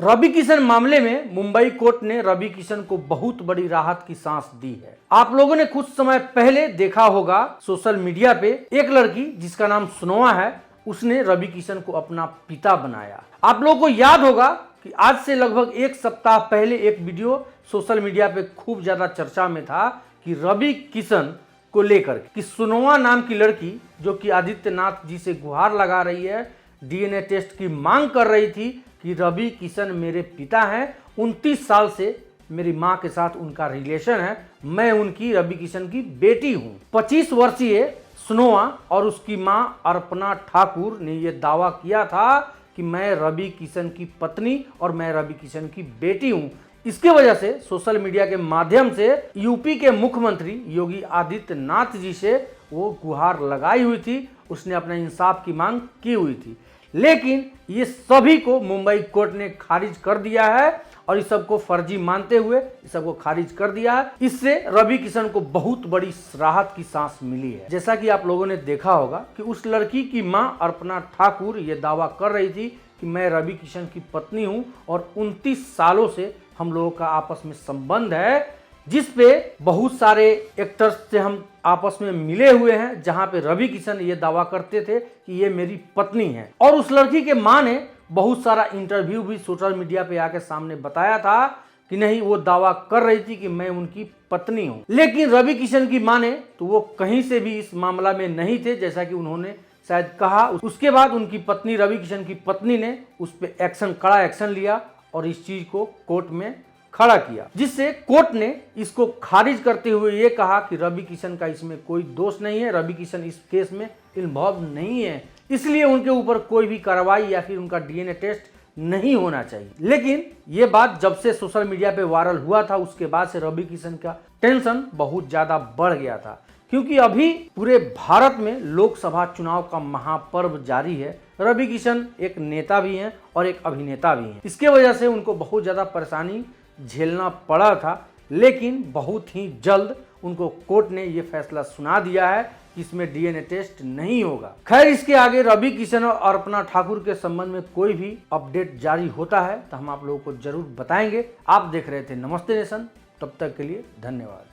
रवि किशन मामले में मुंबई कोर्ट ने रवि किशन को बहुत बड़ी राहत की सांस दी है। आप लोगों ने कुछ समय पहले देखा होगा सोशल मीडिया पे एक लड़की जिसका नाम सुनोआ है, उसने रवि किशन को अपना पिता बनाया। आप लोगों को याद होगा कि आज से लगभग एक सप्ताह पहले एक वीडियो सोशल मीडिया पे खूब ज्यादा चर्चा में था कि रवि किशन को लेकर कि सुनोआ नाम की लड़की जो कि आदित्यनाथ जी से गुहार लगा रही है, डीएनए टेस्ट की मांग कर रही थी कि रवि किशन मेरे पिता हैं, 29 साल से मेरी मां के साथ उनका रिलेशन है, मैं उनकी रवि किशन की बेटी हूं। 25 वर्षीय सुनोआ और उसकी मां अर्पणा ठाकुर ने यह दावा किया था कि मैं रवि किशन की पत्नी और मैं रवि किशन की बेटी हूं। इसके वजह से सोशल मीडिया के माध्यम से यूपी के मुख्यमंत्री योगी आदित्यनाथ जी से वो गुहार लगाई हुई थी, उसने अपने इंसाफ की मांग की हुई थी। लेकिन ये सभी को मुंबई कोर्ट ने खारिज कर दिया है और इस सबको फर्जी मानते हुए इस सबको खारिज कर दिया है। इससे रवि किशन को बहुत बड़ी राहत की सांस मिली है। जैसा कि आप लोगों ने देखा होगा कि उस लड़की की मां अर्पणा ठाकुर ये दावा कर रही थी कि मैं रवि किशन की पत्नी हूं और 29 सालों से हम लोगों का आपस में संबंध है, जिस पे बहुत सारे एक्टर्स से हम आपस में मिले हुए हैं, जहां पे रवि किशन ये दावा करते थे कि ये मेरी पत्नी है। और उस लड़की के मां ने बहुत सारा इंटरव्यू भी सोशल मीडिया पे आके सामने बताया था कि नहीं, वो दावा कर रही थी कि मैं उनकी पत्नी हूं। लेकिन रवि किशन की मां ने तो वो कहीं से भी इस मामला में नहीं थे, जैसा कि उन्होंने शायद कहा। उसके बाद उनकी पत्नी रवि किशन की पत्नी ने उस पर कड़ा एक्शन लिया और इस चीज को कोर्ट में खड़ा किया, जिससे कोर्ट ने इसको खारिज करते हुए ये कहा कि रवि किशन का इसमें कोई दोष नहीं है, रवि किशन इस केस में इन्वॉल्व नहीं है, इसलिए उनके ऊपर कोई भी कार्रवाई या फिर उनका डीएनए टेस्ट नहीं होना चाहिए। लेकिन ये बात जब से सोशल मीडिया पे वायरल हुआ था उसके बाद से रवि किशन का टेंशन बहुत ज्यादा बढ़ गया था, क्योंकि अभी पूरे भारत में लोकसभा चुनाव का महापर्व जारी है। रवि किशन एक नेता भी हैं और एक अभिनेता भी हैं। इसके वजह से उनको बहुत ज्यादा परेशानी झेलना पड़ा था, लेकिन बहुत ही जल्द उनको कोर्ट ने यह फैसला सुना दिया है कि इसमें डीएनए टेस्ट नहीं होगा। खैर, इसके आगे रवि किशन और अर्पणा ठाकुर के संबंध में कोई भी अपडेट जारी होता है तो हम आप लोगों को जरूर बताएंगे। आप देख रहे थे नमस्ते नेशन, तब तक के लिए धन्यवाद।